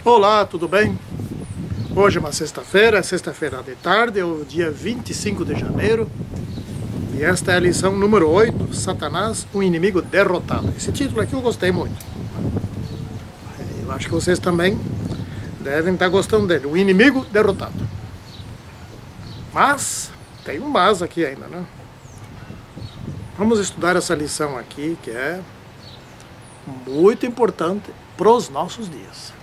Olá, tudo bem? Hoje é uma sexta-feira de tarde, é o dia 25 de janeiro. E esta é a lição número 8, Satanás, um inimigo derrotado. Esse título aqui eu gostei muito. Eu acho que vocês também devem estar gostando dele, o inimigo derrotado. Mas, tem um mas aqui ainda, né? Vamos estudar essa lição aqui, que é muito importante para os nossos dias.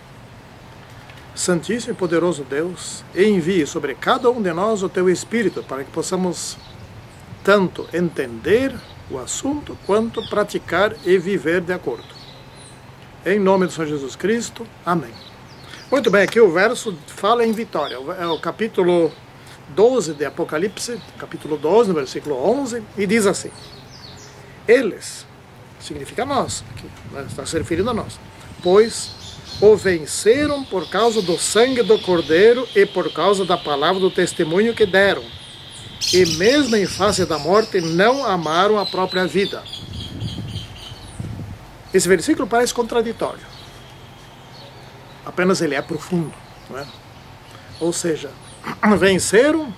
Santíssimo e poderoso Deus, envie sobre cada um de nós o Teu Espírito, para que possamos tanto entender o assunto, quanto praticar e viver de acordo. Em nome do Senhor Jesus Cristo, amém. Muito bem, aqui o verso fala em vitória, é o capítulo 12 de Apocalipse, capítulo 12, no versículo 11, e diz assim: eles, significa nós, aqui, está se referindo a nós, pois o venceram por causa do sangue do Cordeiro e por causa da palavra do testemunho que deram. E mesmo em face da morte não amaram a própria vida. Esse versículo parece contraditório. Apenas ele é profundo, não é? Ou seja, venceram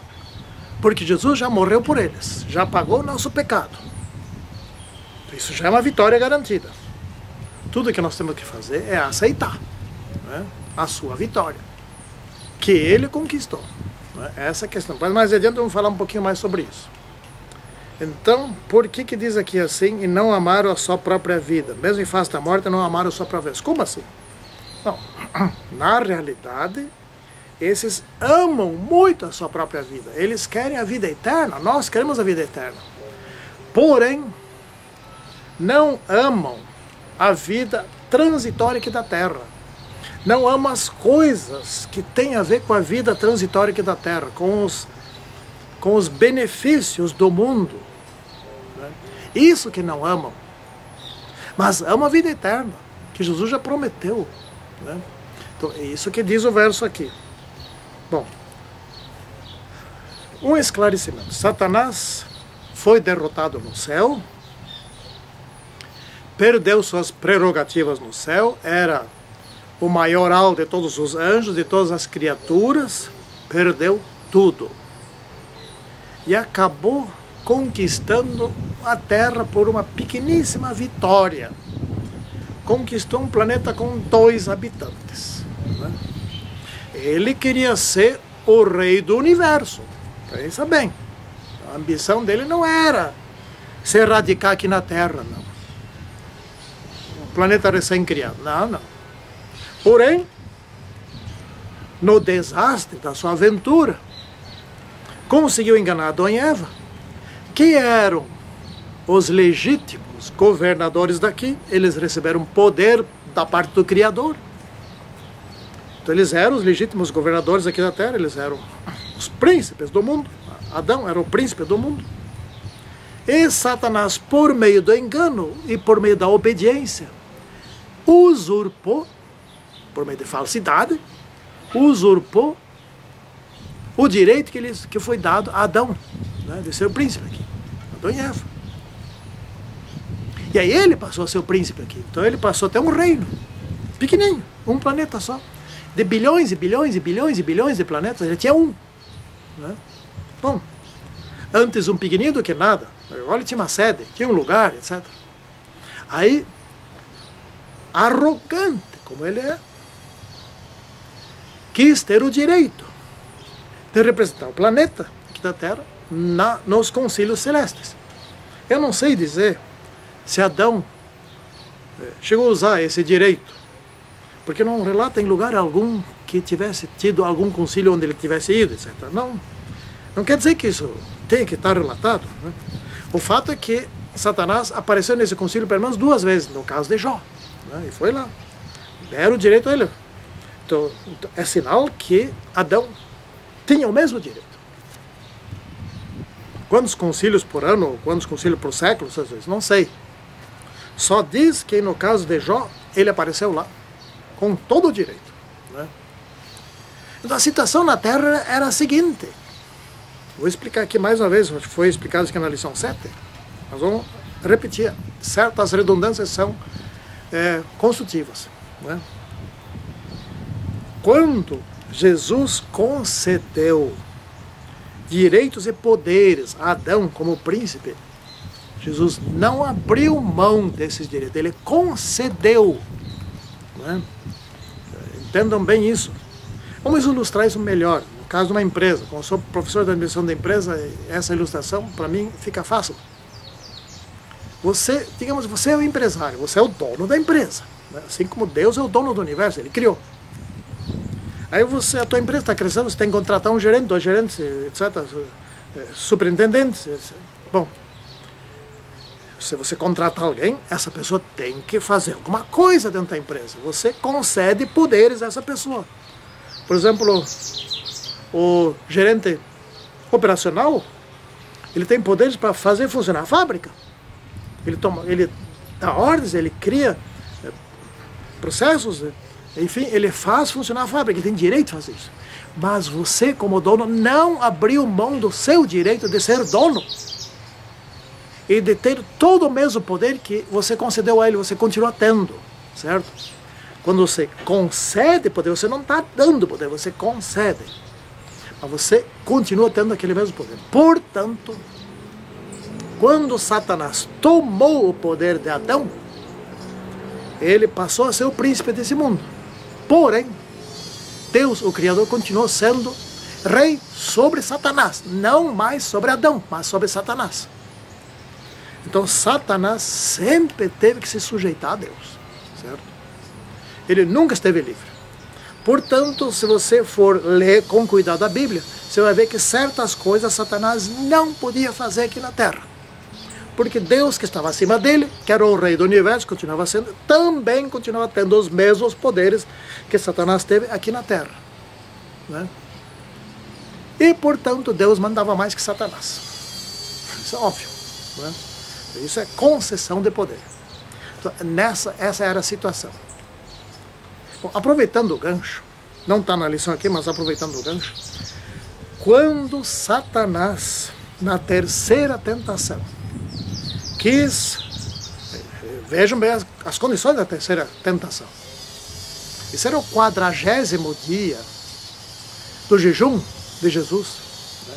porque Jesus já morreu por eles, já pagou o nosso pecado. Isso já é uma vitória garantida. Tudo que nós temos que fazer é aceitar, né, a sua vitória, que Ele conquistou. Né? Essa é a questão. Mas mais adiante vamos falar um pouquinho mais sobre isso. Então, por que diz aqui assim, e não amaram a sua própria vida? Mesmo em face da morte, não amaram a sua própria vida. Como assim? Não. Na realidade, esses amam muito a sua própria vida. Eles querem a vida eterna, nós queremos a vida eterna. Porém, não amam a vida transitória aqui da Terra. Não amam as coisas que têm a ver com a vida transitória aqui da Terra, com os benefícios do mundo. Né? Isso que não amam. Mas amam a vida eterna, que Jesus já prometeu. Né? Então, é isso que diz o verso aqui. Bom, um esclarecimento. Satanás foi derrotado no céu, perdeu suas prerrogativas no céu, era o maioral de todos os anjos, de todas as criaturas, perdeu tudo. E acabou conquistando a Terra por uma pequeníssima vitória. Conquistou um planeta com 2 habitantes. Né? Ele queria ser o rei do universo. Pensa bem. A ambição dele não era se erradicar aqui na Terra, não. Planeta recém-criado. Não. Porém, no desastre da sua aventura, conseguiu enganar Adão e Eva, que eram os legítimos governadores daqui. Eles receberam poder da parte do Criador. Então eles eram os legítimos governadores aqui da Terra, eles eram os príncipes do mundo. Adão era o príncipe do mundo. E Satanás, por meio do engano e por meio da obediência, usurpou, por meio de falsidade, usurpou o direito que foi dado a Adão, né, de ser o príncipe aqui, Adão e Eva. E aí ele passou a ser o príncipe aqui. Então ele passou até um reino, pequenininho, um planeta só, de bilhões e bilhões e bilhões e bilhões de planetas, ele tinha um. Né? Bom, antes um pequenininho do que nada, agora ele tinha uma sede, tinha um lugar, etc. Aí, arrogante como ele é, quis ter o direito de representar o planeta aqui da Terra nos concílios celestes. Eu não sei dizer se Adão chegou a usar esse direito, porque não relata em lugar algum que tivesse tido algum concílio onde ele tivesse ido, etc. Não quer dizer que isso tenha que estar relatado. Né? O fato é que Satanás apareceu nesse concílio pelo menos 2 vezes, no caso de Jó. Né? E foi lá. Deram o direito a ele. Então, é sinal que Adão tinha o mesmo direito. Quantos concílios por ano, quantos concílios por século, às vezes, não sei. Só diz que no caso de Jó, ele apareceu lá, com todo o direito. Né? Então a situação na Terra era a seguinte. Vou explicar aqui mais uma vez, foi explicado aqui na lição 7. Nós vamos repetir. Certas redundâncias são construtivas. Né? quando Jesus concedeu direitos e poderes a Adão como príncipe, Jesus não abriu mão desses direitos, ele concedeu. Né? Entendam bem isso. Vamos ilustrar isso melhor. No caso de uma empresa, como eu sou professor de administração da empresa, essa ilustração para mim fica fácil. Você, digamos, você é o empresário, você é o dono da empresa. Né? Assim como Deus é o dono do universo, ele criou. Aí a tua empresa está crescendo, você tem que contratar um gerente, 2 gerentes, etc., superintendentes. Bom, se você contratar alguém, essa pessoa tem que fazer alguma coisa dentro da empresa. Você concede poderes a essa pessoa. Por exemplo, o gerente operacional, ele tem poderes para fazer funcionar a fábrica. Ele dá ordens, ele cria processos, enfim, ele faz funcionar a fábrica, ele tem direito de fazer isso. Mas você, como dono, não abriu mão do seu direito de ser dono e de ter todo o mesmo poder que você concedeu a ele, você continua tendo, certo? Quando você concede poder, você não está dando poder, você concede. Mas você continua tendo aquele mesmo poder. Portanto, quando Satanás tomou o poder de Adão, ele passou a ser o príncipe desse mundo. Porém, Deus, o Criador, continuou sendo rei sobre Satanás. Não mais sobre Adão, mas sobre Satanás. Então, Satanás sempre teve que se sujeitar a Deus. Certo? Ele nunca esteve livre. Portanto, se você for ler com cuidado a Bíblia, você vai ver que certas coisas Satanás não podia fazer aqui na Terra. Porque Deus, que estava acima dele, que era o rei do universo, continuava sendo, também continuava tendo os mesmos poderes que Satanás teve aqui na Terra. Né? E, portanto, Deus mandava mais que Satanás. Isso é óbvio. Né? Isso é concessão de poder. Então, essa era a situação. Bom, aproveitando o gancho, não está na lição aqui, mas aproveitando o gancho, quando Satanás, na terceira tentação, vejam bem as condições da terceira tentação. Esse era o 40º dia do jejum de Jesus. Né?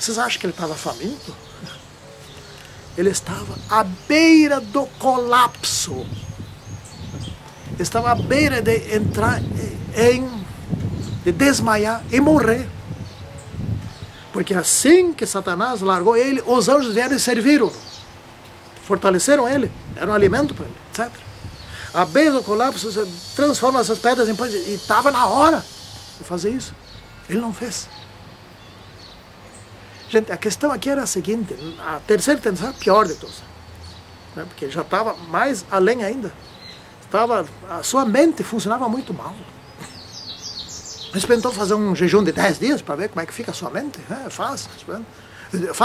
Vocês acham que ele estava faminto? Ele estava à beira do colapso. Ele estava à beira de entrar de desmaiar e morrer. Porque assim que Satanás largou ele, os anjos vieram e serviram. Fortaleceram ele, deram alimento para ele, etc. A beira do colapso, você transforma essas pedras em pães, e estava na hora de fazer isso. Ele não fez. Gente, a questão aqui era a seguinte, a terceira tentação era a pior de todas. Né? Porque já estava mais além ainda. A sua mente funcionava muito mal. Ele experimentou fazer um jejum de 10 dias para ver como é que fica a sua mente. Faz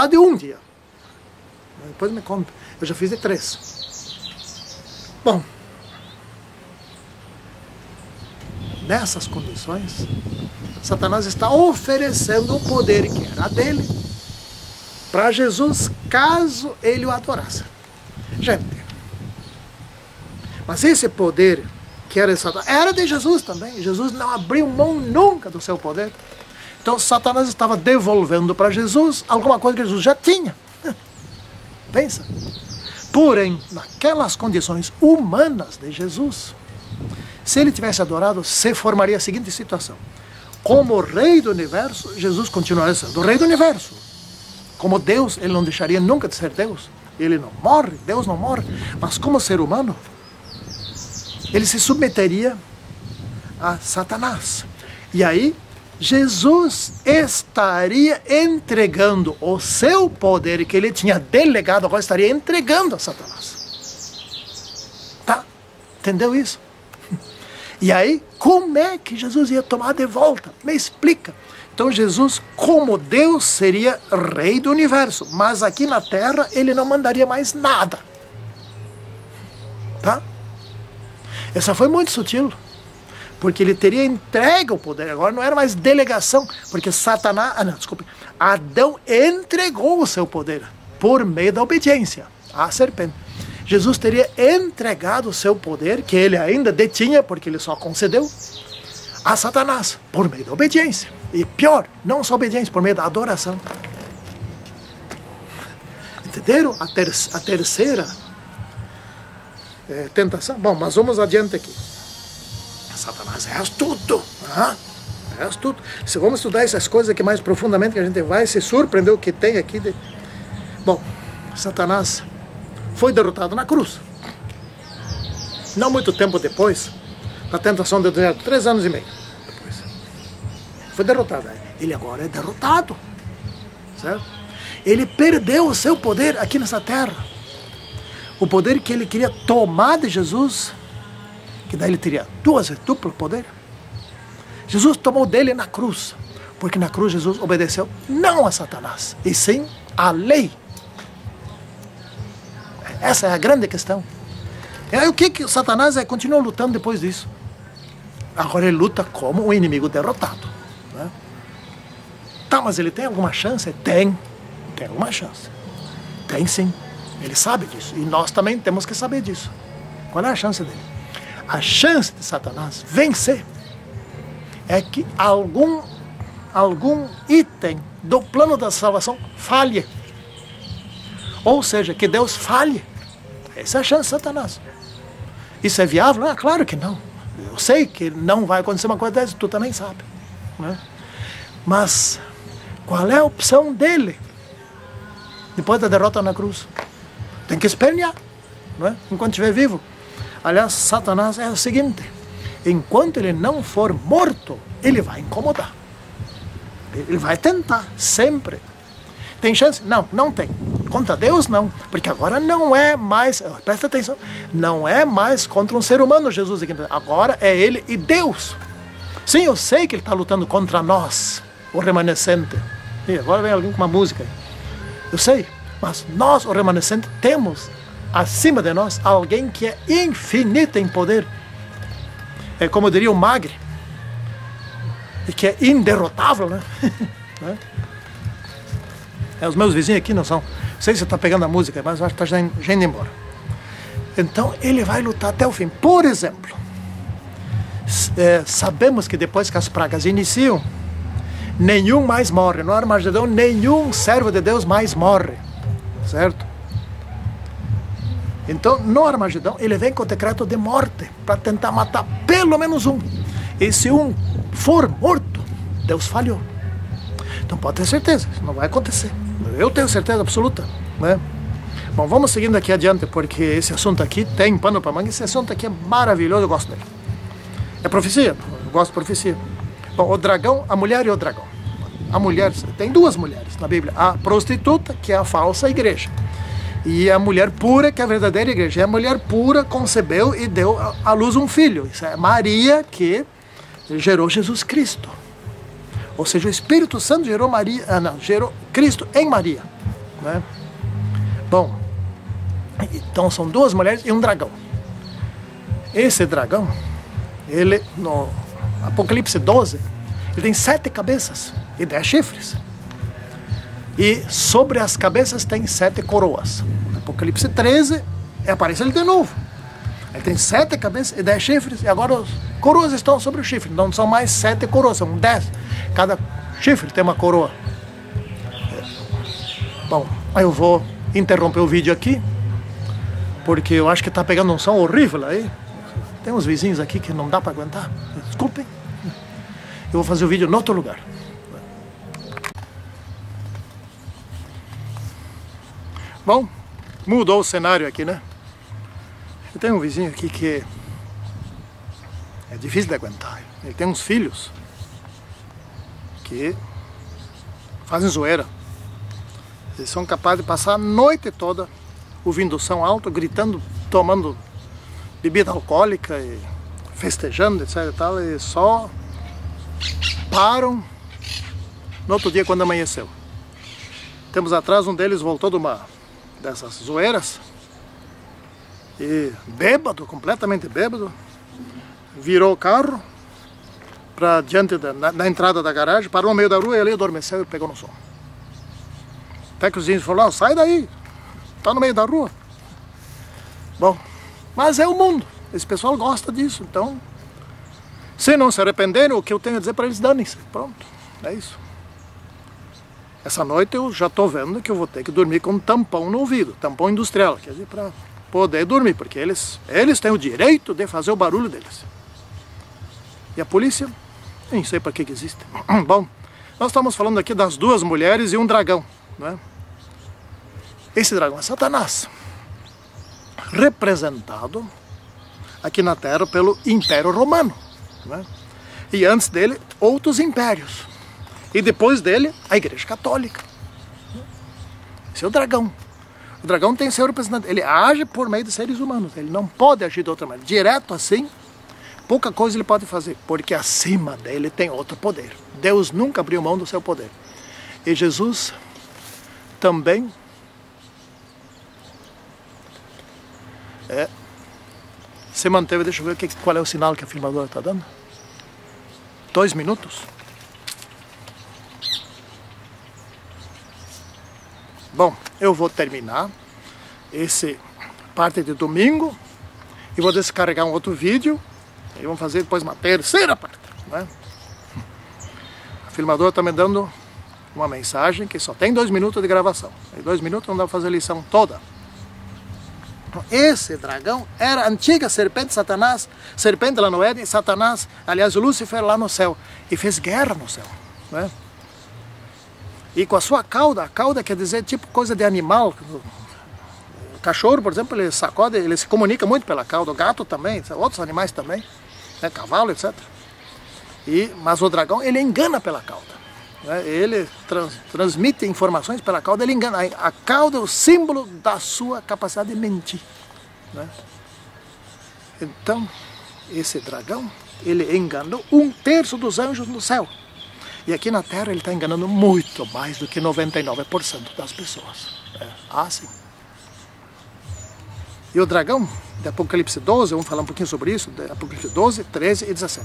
de um dia. Depois me conta. Eu já fiz de 3. Bom, nessas condições, Satanás está oferecendo o poder que era dele para Jesus, caso ele o adorasse. Gente, mas esse poder que era de Satanás, era de Jesus também. Jesus não abriu mão nunca do seu poder. Então Satanás estava devolvendo para Jesus alguma coisa que Jesus já tinha. Pensa. Porém, naquelas condições humanas de Jesus, se ele tivesse adorado, se formaria a seguinte situação. Como rei do universo, Jesus continuaria sendo o rei do universo. Como Deus, ele não deixaria nunca de ser Deus. Ele não morre, Deus não morre. Mas como ser humano, ele se submeteria a Satanás. E aí, Jesus estaria entregando o seu poder que ele tinha delegado, agora estaria entregando a Satanás. Tá? Entendeu isso? E aí, como é que Jesus ia tomar de volta? Me explica. Então Jesus, como Deus, seria rei do universo, mas aqui na terra ele não mandaria mais nada. Tá? Essa foi muito sutil. Porque ele teria entregue o poder, agora não era mais delegação, porque Satanás, Adão entregou o seu poder por meio da obediência à serpente. Jesus teria entregado o seu poder, que ele ainda detinha, porque ele só concedeu, a Satanás por meio da obediência. E pior, não só obediência, por meio da adoração. Entenderam? A terceira tentação. Bom, mas vamos adiante aqui. Satanás é astuto. É astuto. Se vamos estudar essas coisas aqui mais profundamente, que a gente vai se surpreender o que tem aqui. Bom, Satanás foi derrotado na cruz. Não muito tempo depois da tentação do deserto, 3 anos e meio depois. Foi derrotado. Ele agora é derrotado. Certo? Ele perdeu o seu poder aqui nessa terra. O poder que ele queria tomar de Jesus, que daí ele teria duplo poder. Jesus tomou dele na cruz, porque na cruz Jesus obedeceu não a Satanás, e sim à lei. Essa é a grande questão. E aí o que Satanás continua lutando depois disso? Agora ele luta como um inimigo derrotado. Né? Tá, mas ele tem alguma chance? Tem alguma chance. Tem sim. Ele sabe disso. E nós também temos que saber disso. Qual é a chance dele? A chance de Satanás vencer é que algum item do plano da salvação falhe. Ou seja, que Deus falhe. Essa é a chance de Satanás. Isso é viável? Ah, claro que não. Eu sei que não vai acontecer uma coisa dessa, tu também sabe. Né? Mas qual é a opção dele depois da derrota na cruz? Tem que espernear, não é? Enquanto estiver vivo. Aliás, Satanás é o seguinte: enquanto ele não for morto, ele vai incomodar. Ele vai tentar, sempre. Tem chance? Não, não tem. Contra Deus, não. Porque agora não é mais, presta atenção, não é mais contra um ser humano Jesus aqui. Agora é ele e Deus. Sim, eu sei que ele está lutando contra nós, o remanescente. E agora vem alguém com uma música. Eu sei. Mas nós, o remanescente, temos acima de nós alguém que é infinito em poder. É como diria o Magre, e que é inderrotável, né? Os meus vizinhos aqui não são. Não sei se você está pegando a música, mas eu acho que está já indo embora. Então ele vai lutar até o fim. Por exemplo, sabemos que depois que as pragas iniciam, nenhum mais morre. No Armagedão, nenhum servo de Deus mais morre. Certo? Então, no Armagedão, ele vem com o decreto de morte para tentar matar pelo menos um. E se um for morto, Deus falhou. Então pode ter certeza, isso não vai acontecer. Eu tenho certeza absoluta. Né? Bom, vamos seguindo aqui adiante, porque esse assunto aqui tem pano para manga. Esse assunto aqui é maravilhoso, eu gosto dele. É profecia, eu gosto de profecia. Bom, o dragão, a mulher e o dragão. A mulher, tem 2 mulheres na Bíblia. A prostituta, que é a falsa igreja. E a mulher pura, que é a verdadeira igreja. E a mulher pura concebeu e deu à luz um filho. Isso é Maria, que gerou Jesus Cristo. Ou seja, o Espírito Santo gerou gerou Cristo em Maria. Né? Bom, então são 2 mulheres e um dragão. Esse dragão, ele, no Apocalipse 12, ele tem 7 cabeças e 10 chifres. E sobre as cabeças tem 7 coroas. No Apocalipse 13, aparece ele de novo. Ele tem 7 cabeças e 10 chifres. E agora as coroas estão sobre o chifre. Não são mais 7 coroas, são 10. Cada chifre tem uma coroa. Bom, aí eu vou interromper o vídeo aqui, porque eu acho que está pegando um som horrível aí. Tem uns vizinhos aqui que não dá para aguentar. Desculpem. Eu vou fazer o vídeo em outro lugar. Bom, mudou o cenário aqui, né? Eu tenho um vizinho aqui que é difícil de aguentar. Ele tem uns filhos que fazem zoeira. Eles são capazes de passar a noite toda ouvindo som alto, gritando, tomando bebida alcoólica e festejando, etc e tal, e só param no outro dia quando amanheceu. Tempos atrás um deles voltou de uma dessas zoeiras e bêbado, completamente bêbado, virou o carro para diante na entrada da garagem, parou no meio da rua e ali adormeceu e pegou no som. Até que os vizinhos falaram: "Oh, sai daí, tá no meio da rua." Bom, mas é o mundo, esse pessoal gosta disso, então Se não se arrependerem, o que eu tenho a dizer para eles, danem-se. Pronto, é isso. Essa noite eu já estou vendo que eu vou ter que dormir com um tampão no ouvido, tampão industrial, quer dizer, para poder dormir, porque eles têm o direito de fazer o barulho deles. E a polícia, nem sei para que existe. Bom, nós estamos falando aqui das duas mulheres e um dragão, né? Esse dragão é Satanás, representado aqui na Terra pelo Império Romano, né? E antes dele, outros impérios. E depois dele, a Igreja Católica. Esse é o dragão. O dragão tem seu representante. Ele age por meio de seres humanos. Ele não pode agir de outra maneira. Direto assim, pouca coisa ele pode fazer. Porque acima dele tem outro poder. Deus nunca abriu mão do seu poder. E Jesus também se manteve. Deixa eu ver qual é o sinal que a filmadora está dando. 2 minutos. Bom, eu vou terminar esse parte de domingo e vou descarregar um outro vídeo e vamos fazer depois uma terceira parte, né? A filmadora está me dando uma mensagem que só tem 2 minutos de gravação. Em 2 minutos não dá para fazer a lição toda. Esse dragão era a antiga serpente Satanás, serpente lá no Éden, Satanás, aliás, o Lúcifer lá no céu, e fez guerra no céu, né? E com a sua cauda, a cauda quer dizer tipo coisa de animal. O cachorro, por exemplo, ele sacode, ele se comunica muito pela cauda, o gato também, outros animais também, né? Cavalo, etc. Mas o dragão, ele engana pela cauda, né? Ele transmite informações pela cauda, ele engana. A cauda é o símbolo da sua capacidade de mentir, né? Então, esse dragão, ele enganou 1/3 dos anjos no céu. E aqui na Terra ele está enganando muito mais do que 99% das pessoas. Sim. E o dragão de Apocalipse 12, vamos falar um pouquinho sobre isso, de Apocalipse 12, 13 e 17.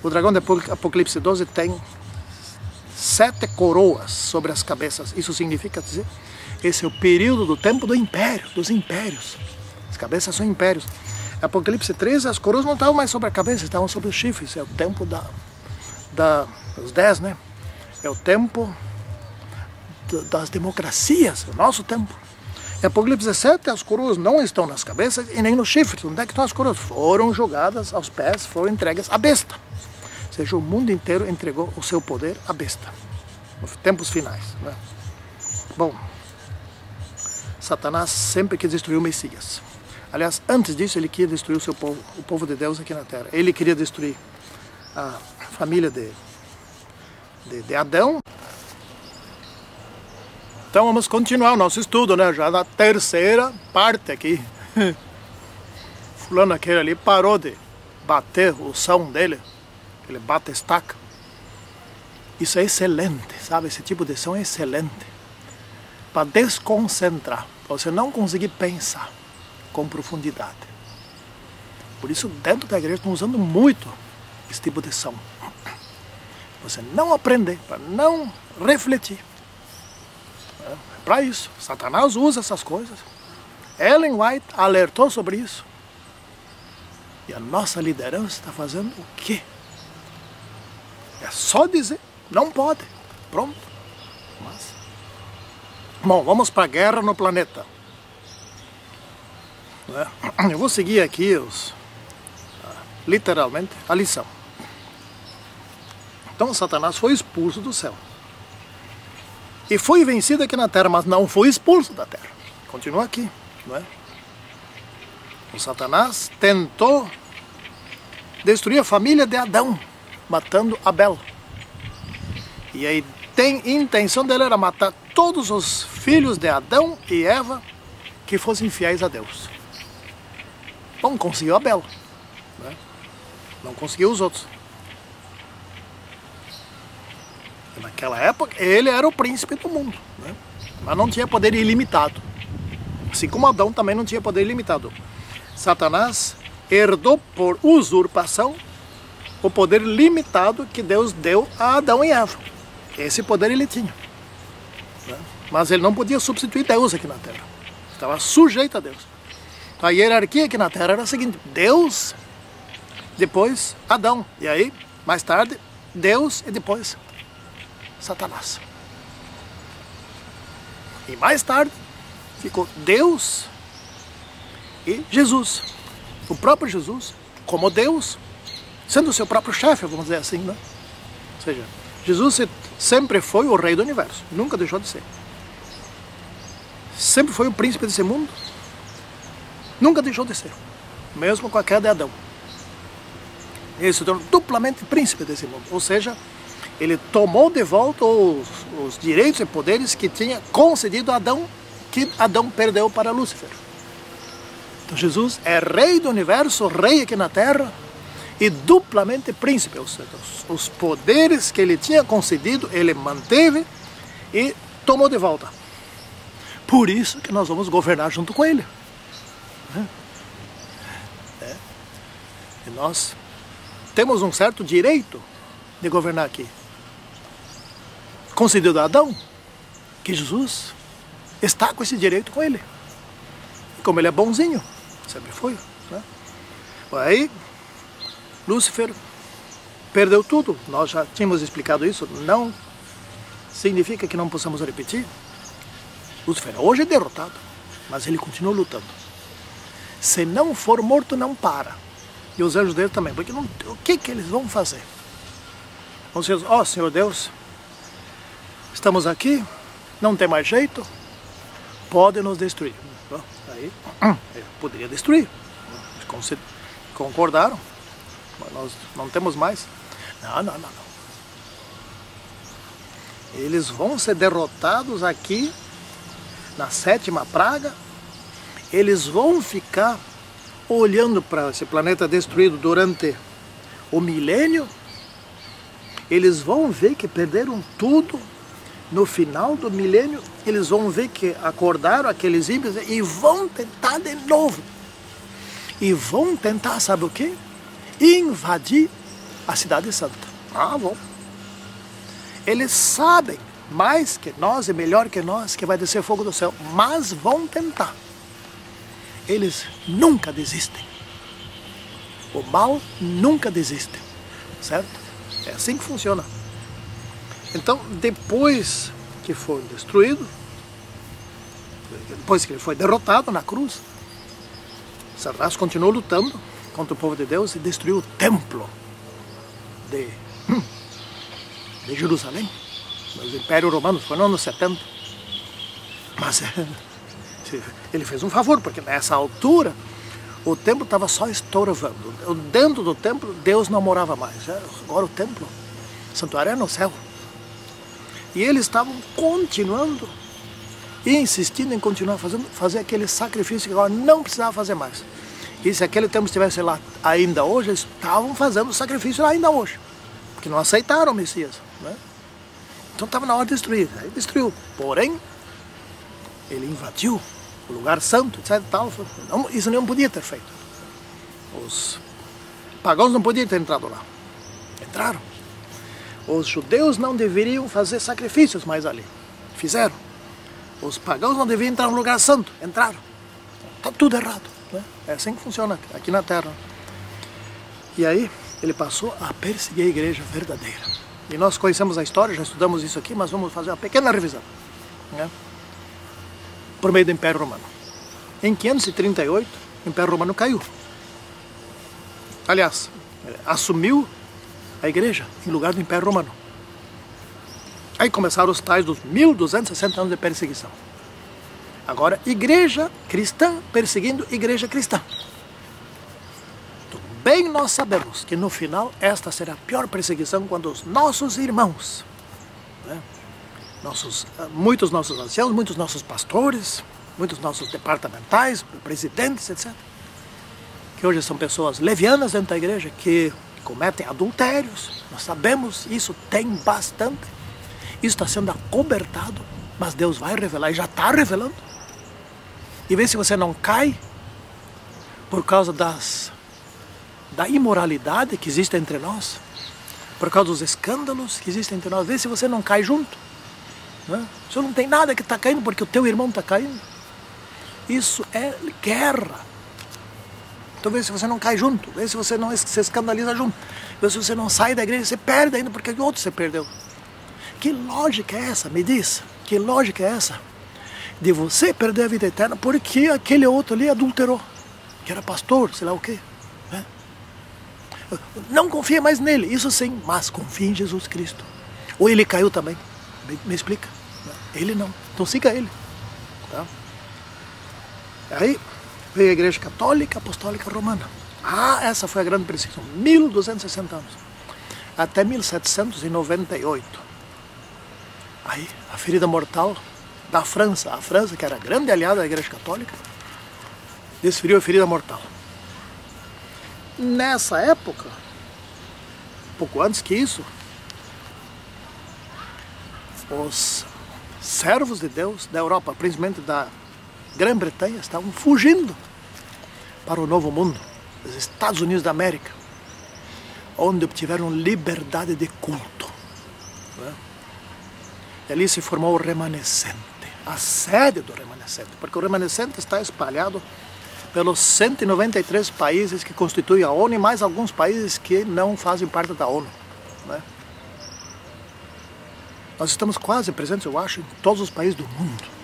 O dragão de Apocalipse 12 tem 7 coroas sobre as cabeças. Isso significa dizer, esse é o período do tempo do império, dos impérios. As cabeças são impérios. Apocalipse 13, as coroas não estavam mais sobre a cabeça, estavam sobre os chifres. É o tempo os 10, né? É o tempo das democracias, o nosso tempo. Em Apocalipse 17, as coroas não estão nas cabeças e nem nos chifres. Onde é que estão as coroas? Foram jogadas aos pés, foram entregues à besta. Ou seja, o mundo inteiro entregou o seu poder à besta. Nos tempos finais, né? Bom, Satanás sempre quis destruir o Messias. Aliás, antes disso, ele queria destruir o seu povo, o povo de Deus aqui na Terra. Ele queria destruir a família de Adão. Então vamos continuar o nosso estudo, né? Já na terceira parte aqui. Fulano aquele ali parou de bater o som dele. Ele bate estaca. Isso é excelente, sabe? Esse tipo de som é excelente. Para desconcentrar. Para você não conseguir pensar com profundidade. Por isso, dentro da igreja, estamos usando muito esse tipo de som. Você não aprender, para não refletir. É para isso. Satanás usa essas coisas. Ellen White alertou sobre isso. E a nossa liderança está fazendo o quê? É só dizer, não pode. Pronto. Mas... Bom, vamos para a guerra no planeta. Eu vou seguir aqui literalmente a lição. Então Satanás foi expulso do céu. E foi vencido aqui na Terra, mas não foi expulso da Terra. Continua aqui, não é? O Satanás tentou destruir a família de Adão, matando Abel. E aí a intenção dele era matar todos os filhos de Adão e Eva que fossem fiéis a Deus. Bom, conseguiu Abel, né? Não conseguiu os outros. Naquela época, ele era o príncipe do mundo, né? Mas não tinha poder ilimitado. Assim como Adão também não tinha poder ilimitado. Satanás herdou por usurpação o poder limitado que Deus deu a Adão e Eva. Esse poder ele tinha, né? Mas ele não podia substituir Deus aqui na Terra. Estava sujeito a Deus. A hierarquia aqui na Terra era a seguinte: Deus depois Adão, e aí, mais tarde, Deus e depois Satanás. E mais tarde, ficou Deus e Jesus. O próprio Jesus, como Deus, sendo o seu próprio chefe, vamos dizer assim, né? Ou seja, Jesus sempre foi o rei do universo, nunca deixou de ser. Sempre foi o príncipe desse mundo, nunca deixou de ser, mesmo com a queda de Adão. Ele se tornou duplamente príncipe desse mundo, ou seja, ele tomou de volta os direitos e poderes que tinha concedido a Adão, que Adão perdeu para Lúcifer. Então Jesus é rei do universo, rei aqui na terra, e duplamente príncipe, ou seja, os poderes que ele tinha concedido, ele manteve e tomou de volta. Por isso que nós vamos governar junto com ele. E nós temos um certo direito de governar aqui, concedido a Adão, que Jesus está com esse direito com ele. E como ele é bonzinho, sempre foi, né? Aí Lúcifer perdeu tudo. Nós já tínhamos explicado isso, não significa que não possamos repetir. Lúcifer hoje é derrotado, mas ele continua lutando. Se não for morto, não para. E os anjos dele também, porque não, o que eles vão fazer? Vão dizer, ó Senhor Deus, estamos aqui, não tem mais jeito, pode nos destruir. Aí, ele poderia destruir. Concordaram, mas nós não temos mais. Não. Eles vão ser derrotados aqui, na 7ª praga. Eles vão ficar olhando para esse planeta destruído durante o milênio. Eles vão ver que perderam tudo. No final do milênio, eles vão ver que acordaram aqueles ímpios e vão tentar de novo. E vão tentar, sabe o quê? Invadir a Cidade Santa. Vão. Eles sabem mais que nós e melhor que nós que vai descer fogo do céu, mas vão tentar. Eles nunca desistem. O mal nunca desiste, certo? É assim que funciona. Então, depois que foi destruído, depois que ele foi derrotado na cruz, Satanás continuou lutando contra o povo de Deus e destruiu o templo de Jerusalém. Mas o Império Romano foi no ano 70. Mas ele fez um favor, porque nessa altura o templo estava só estorvando. Dentro do templo Deus não morava mais. Agora o templo, o santuário é no céu. E eles estavam continuando e insistindo em continuar fazer aquele sacrifício que agora não precisava fazer mais. E se aquele templo estivesse lá ainda hoje, eles estavam fazendo o sacrifício lá ainda hoje, porque não aceitaram o Messias, né? Então estava na hora de destruir. Aí destruiu. Porém, ele invadiu o lugar santo, etc. Tal. Não, isso não podia ter feito. Os pagãos não podiam ter entrado lá. Entraram. Os judeus não deveriam fazer sacrifícios mais ali. Fizeram. Os pagãos não deveriam entrar no lugar santo. Entraram. Está tudo errado, né? É assim que funciona aqui na Terra. E aí ele passou a perseguir a igreja verdadeira. E nós conhecemos a história, já estudamos isso aqui, mas vamos fazer uma pequena revisão, né? Por meio do Império Romano. Em 538, o Império Romano caiu. Aliás, assumiu a igreja em lugar do Império Romano. Aí começaram os tais dos 1260 anos de perseguição. Agora, igreja cristã perseguindo igreja cristã. Bem nós sabemos que no final esta será a pior perseguição quando os nossos irmãos, né, muitos nossos anciãos, muitos nossos pastores, muitos nossos departamentais, presidentes, etc., que hoje são pessoas levianas dentro da igreja, que cometem adultérios. Nós sabemos, isso tem bastante. Isso está sendo acobertado, mas Deus vai revelar e já está revelando. E vê se você não cai por causa da imoralidade que existe entre nós, por causa dos escândalos que existem entre nós. Vê se você não cai junto, né? Você não tem nada que está caindo porque o teu irmão está caindo. Isso é guerra. Então vê se você não cai junto, vê se você não se escandaliza junto, vê se você não sai da igreja, você perde ainda porque o outro você perdeu. Que lógica é essa? Me diz, que lógica é essa? De você perder a vida eterna porque aquele outro ali adulterou, que era pastor, sei lá o quê. Né? Não confia mais nele, isso sim, mas confia em Jesus Cristo. Ou ele caiu também, me explica. Ele não, então siga ele. Tá? Aí veio a Igreja Católica Apostólica Romana. Essa foi a grande perseguição, 1260 anos, até 1798. Aí a ferida mortal da França, a França que era a grande aliada da Igreja Católica, desferiu a ferida mortal. Nessa época, pouco antes que isso, os servos de Deus da Europa, principalmente da Grã-Bretanha, estavam fugindo para o Novo Mundo, os Estados Unidos da América, onde obtiveram liberdade de culto. Né? E ali se formou o remanescente, a sede do remanescente, porque o remanescente está espalhado pelos 193 países que constituem a ONU e mais alguns países que não fazem parte da ONU. Né? Nós estamos quase presentes, eu acho, em todos os países do mundo.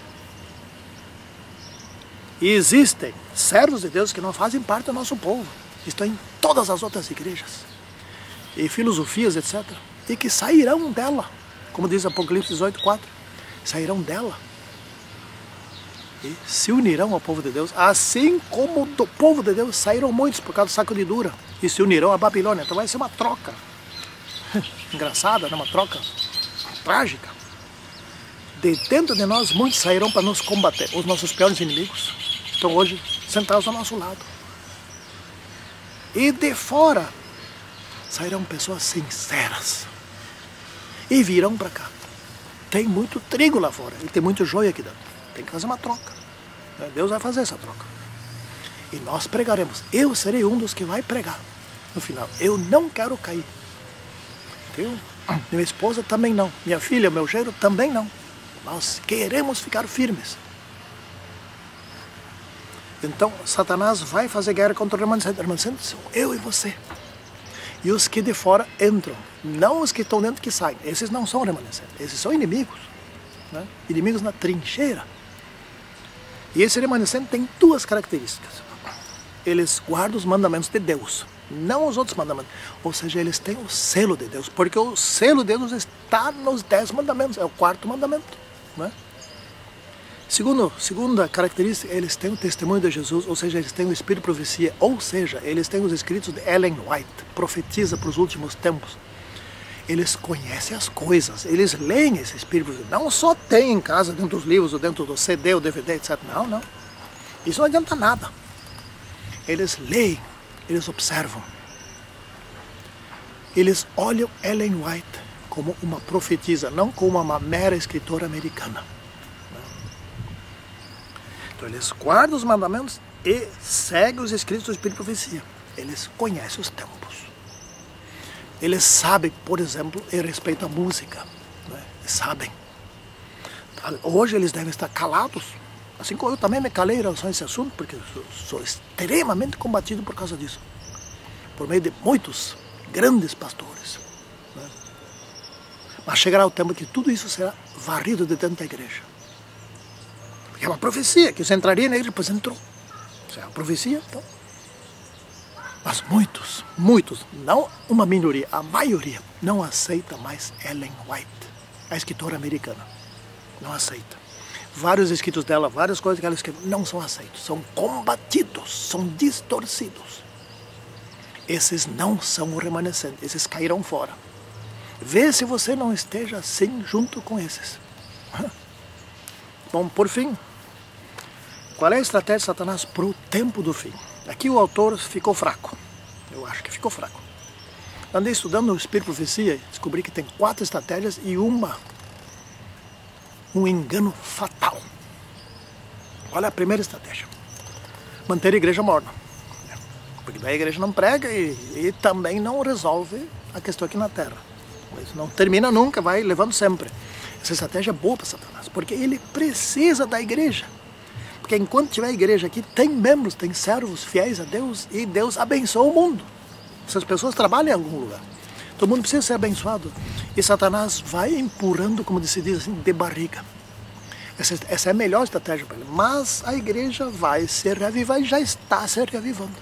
E existem servos de Deus que não fazem parte do nosso povo, estão em todas as outras igrejas, e filosofias, etc., e que sairão dela, como diz Apocalipse 18:4, sairão dela e se unirão ao povo de Deus, assim como do povo de Deus saíram muitos por causa do sacudidura e se unirão à Babilônia. Então vai ser uma troca engraçada, né? Uma troca trágica. De dentro de nós muitos sairão para nos combater. Os nossos piores inimigos estão hoje sentados ao nosso lado. E de fora sairão pessoas sinceras e virão para cá. Tem muito trigo lá fora e tem muito joio aqui dentro. Tem que fazer uma troca. Deus vai fazer essa troca. E nós pregaremos. Eu serei um dos que vai pregar. No final, eu não quero cair. Minha esposa também não. Minha filha, meu genro também não. Nós queremos ficar firmes. Então, Satanás vai fazer guerra contra o remanescente. O remanescente são eu e você. E os que de fora entram. Não os que estão dentro que saem. Esses não são remanescentes. Esses são inimigos. Né? Inimigos na trincheira. E esse remanescente tem duas características. Eles guardam os mandamentos de Deus, não os outros mandamentos. Ou seja, eles têm o selo de Deus, porque o selo de Deus está nos 10 mandamentos, é o 4º mandamento. Né? Segunda característica, eles têm o testemunho de Jesus, ou seja, eles têm o Espírito de profecia, ou seja, eles têm os escritos de Ellen White, profetiza para os últimos tempos. Eles conhecem as coisas, eles leem esse Espírito. Não só tem em casa, dentro dos livros, ou dentro do CD, ou DVD, etc. Não, não. Isso não adianta nada. Eles leem, eles observam. Eles olham Ellen White como uma profetisa, não como uma mera escritora americana. Então eles guardam os mandamentos e seguem os escritos do Espírito de profecia. Eles conhecem os tempos. Eles sabem, por exemplo, em respeito à música. Né? Eles sabem. Hoje eles devem estar calados. Assim como eu também me calei em relação a esse assunto, porque eu sou extremamente combatido por causa disso. Por meio de muitos grandes pastores. Né? Mas chegará o tempo que tudo isso será varrido de dentro da igreja. Porque é uma profecia, que você entraria na igreja, depois entrou. Isso é uma profecia, então. Mas muitos, não uma minoria, a maioria, não aceita mais Ellen White, a escritora americana. Não aceita. Vários escritos dela, várias coisas que ela escreveu, não são aceitos, são combatidos, são distorcidos. Esses não são o remanescente, esses cairão fora. Vê se você não esteja assim junto com esses. Bom, por fim, qual é a estratégia de Satanás para o tempo do fim? Aqui o autor ficou fraco, eu acho que ficou fraco. Andei estudando o Espírito de Profecia e descobri que tem 4 estratégias e um engano fatal. Olha a primeira estratégia: manter a igreja morna. Porque daí a igreja não prega e também não resolve a questão aqui na terra. Mas não termina nunca, vai levando sempre. Essa estratégia é boa para Satanás, porque ele precisa da igreja. Porque enquanto tiver igreja aqui, tem membros, tem servos fiéis a Deus, e Deus abençoa o mundo. Essas pessoas trabalham em algum lugar. Todo mundo precisa ser abençoado. E Satanás vai empurrando, como se diz assim, de barriga. Essa é a melhor estratégia para ele. Mas a igreja vai se reavivar e já está se reavivando.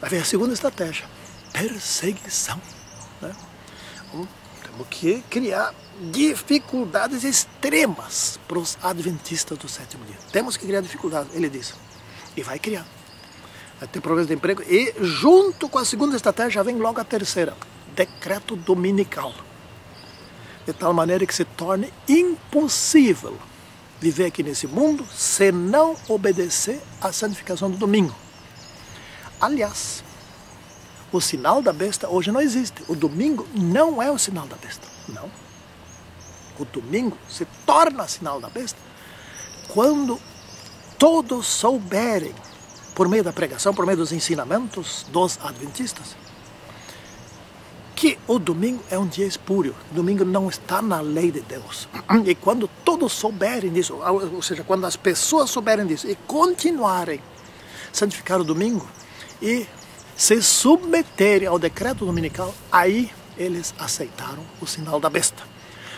Vai vir a segunda estratégia. Perseguição. Né? Temos que criar dificuldades extremas para os adventistas do sétimo dia. Temos que criar dificuldades, ele diz. E vai criar. Vai ter problemas de emprego. E junto com a segunda estratégia já vem logo a terceira. Decreto dominical. De tal maneira que se torne impossível viver aqui nesse mundo se não obedecer à santificação do domingo. Aliás, o sinal da besta hoje não existe. O domingo não é o sinal da besta. Não. O domingo se torna sinal da besta quando todos souberem, por meio da pregação, por meio dos ensinamentos dos adventistas, que o domingo é um dia espúrio. O domingo não está na lei de Deus. E quando todos souberem disso, ou seja, quando as pessoas souberem disso e continuarem a santificar o domingo e se submeterem ao decreto dominical, aí eles aceitaram o sinal da besta.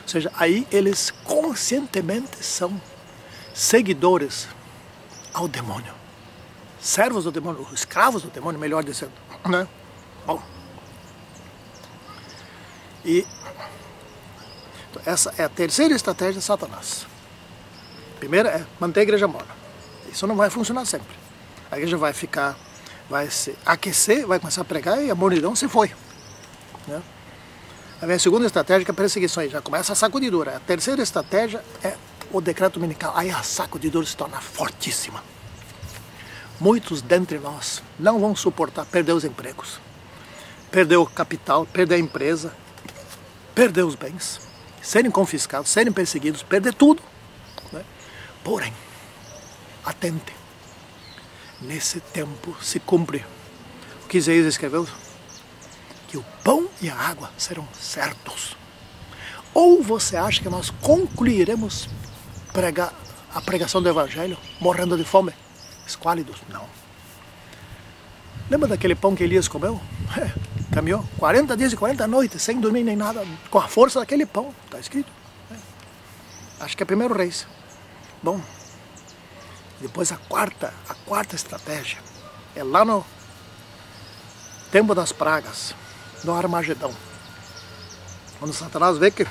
Ou seja, aí eles conscientemente são seguidores ao demônio. Servos do demônio, escravos do demônio, melhor dizendo. Né? Bom. E então, essa é a terceira estratégia de Satanás. A primeira é manter a igreja morna. Isso não vai funcionar sempre. A igreja vai ficar, vai se aquecer, vai começar a pregar e a mornidão se foi. Né? Aí a segunda estratégia que é a perseguição. Aí já começa a sacudidura. A terceira estratégia é o decreto dominical. Aí a sacudidura se torna fortíssima. Muitos dentre nós não vão suportar perder os empregos, perder o capital, perder a empresa, perder os bens, serem confiscados, serem perseguidos, perder tudo. Né? Porém, atente, nesse tempo se cumpre o que Isaías escreveu, que o pão e a água serão certos. Ou você acha que nós concluiremos a pregação do Evangelho morrendo de fome, esquálidos? Não. Lembra daquele pão que Elias comeu? Caminhou 40 dias e 40 noites, sem dormir nem nada, com a força daquele pão, está escrito. Acho que é 1 Reis. Bom, depois a quarta estratégia é lá no tempo das pragas, no Armagedão. Quando Satanás vê que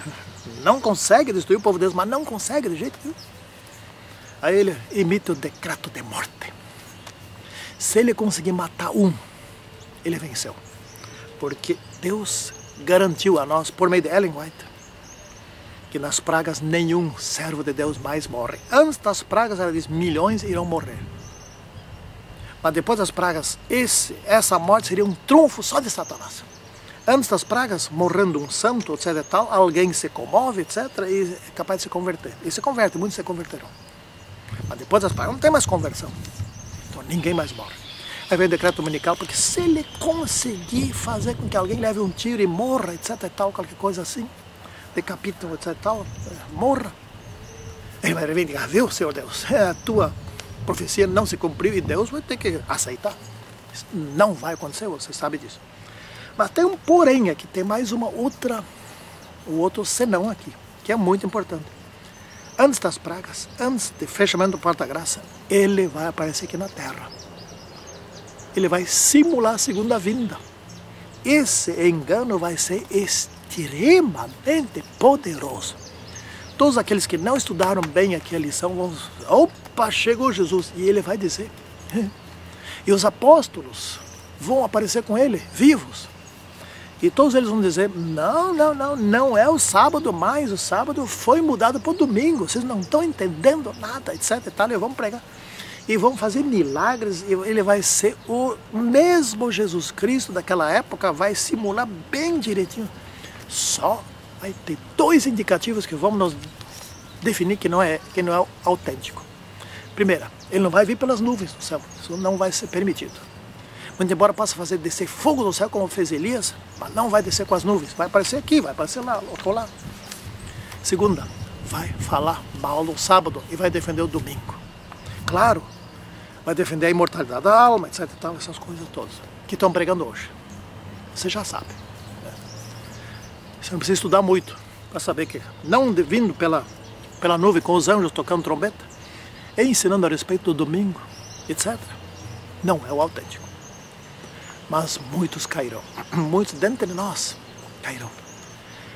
não consegue destruir o povo de Deus, mas não consegue de jeito nenhum. Aí ele imita o decreto de morte. Se ele conseguir matar um, ele venceu. Porque Deus garantiu a nós, por meio de Ellen White, que nas pragas nenhum servo de Deus mais morre. Antes das pragas, ela diz, milhões irão morrer. Mas depois das pragas, essa morte seria um trunfo só de Satanás. Antes das pragas, morrendo um santo, etc. e tal, alguém se comove, etc. e é capaz de se converter. E se converte, muitos se converterão. Mas depois das pragas, não tem mais conversão. Então ninguém mais morre. Aí vem o decreto dominical, porque se ele conseguir fazer com que alguém leve um tiro e morra, etc. e tal, qualquer coisa assim, decapita, etc. e tal, morra, ele vai reivindicar, viu, Senhor Deus, a tua profecia não se cumpriu e Deus vai ter que aceitar. Isso não vai acontecer, você sabe disso. Mas tem um porém aqui, tem mais o outro senão aqui, que é muito importante. Antes das pragas, antes do fechamento do porta-graça, ele vai aparecer aqui na terra. Ele vai simular a segunda vinda. Esse engano vai ser extremamente poderoso. Todos aqueles que não estudaram bem aqui a lição vão... Opa, chegou Jesus. E ele vai dizer. E os apóstolos vão aparecer com ele, vivos. E todos eles vão dizer, não é o sábado mais, o sábado foi mudado para o domingo, vocês não estão entendendo nada, etc. E tal, e vão pregar. E vão fazer milagres, e ele vai ser o mesmo Jesus Cristo daquela época, vai simular bem direitinho. Só vai ter dois indicativos que vamos nos definir que não é autêntico. Primeiro, ele não vai vir pelas nuvens do céu, isso não vai ser permitido. Muito embora possa fazer descer fogo do céu como fez Elias, mas não vai descer com as nuvens, vai aparecer aqui, vai aparecer lá, outro lá. Segunda, vai falar mal no sábado e vai defender o domingo. Claro, vai defender a imortalidade da alma, etc. E tal, essas coisas todas que estão pregando hoje. Você já sabe. Né? Você não precisa estudar muito para saber que, não vindo pela nuvem com os anjos tocando trombeta, e ensinando a respeito do domingo, etc. Não é o autêntico. Mas muitos cairão. Muitos dentro de nós cairão.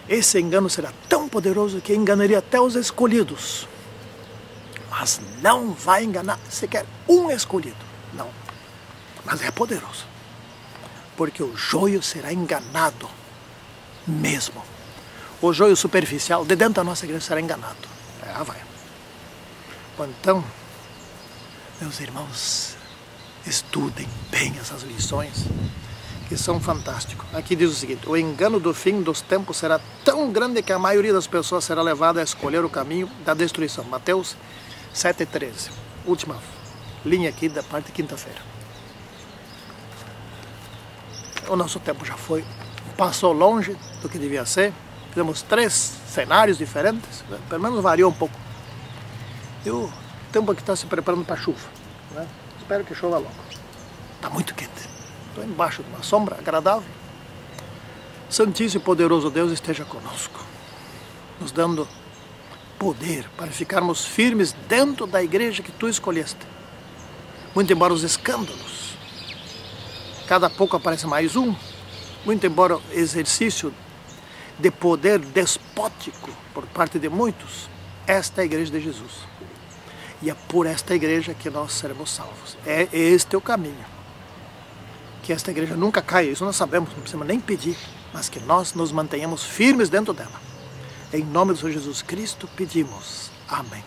Esse engano será tão poderoso que enganaria até os escolhidos. Mas não vai enganar sequer um escolhido. Não. Mas é poderoso. Porque o joio será enganado mesmo. O joio superficial de dentro da nossa igreja será enganado. Vai. Então, meus irmãos, estudem bem essas lições, que são fantásticas. Aqui diz o seguinte: o engano do fim dos tempos será tão grande que a maioria das pessoas será levada a escolher o caminho da destruição. Mateus 7,13. Última linha aqui da parte de quinta-feira. O nosso tempo já foi, passou longe do que devia ser. Fizemos 3 cenários diferentes, né? Pelo menos variou um pouco. E o tempo aqui está se preparando para a chuva, né? Espero que chova logo. Está muito quente. Estou embaixo de uma sombra agradável. Santíssimo e poderoso Deus esteja conosco, nos dando poder para ficarmos firmes dentro da igreja que tu escolheste. Muito embora os escândalos, cada pouco aparece mais um, muito embora o exercício de poder despótico por parte de muitos, esta é a igreja de Jesus. E é por esta igreja que nós seremos salvos. É este o caminho. Que esta igreja nunca caia, isso nós sabemos, não precisamos nem pedir, mas que nós nos mantenhamos firmes dentro dela. Em nome do Senhor Jesus Cristo pedimos. Amém.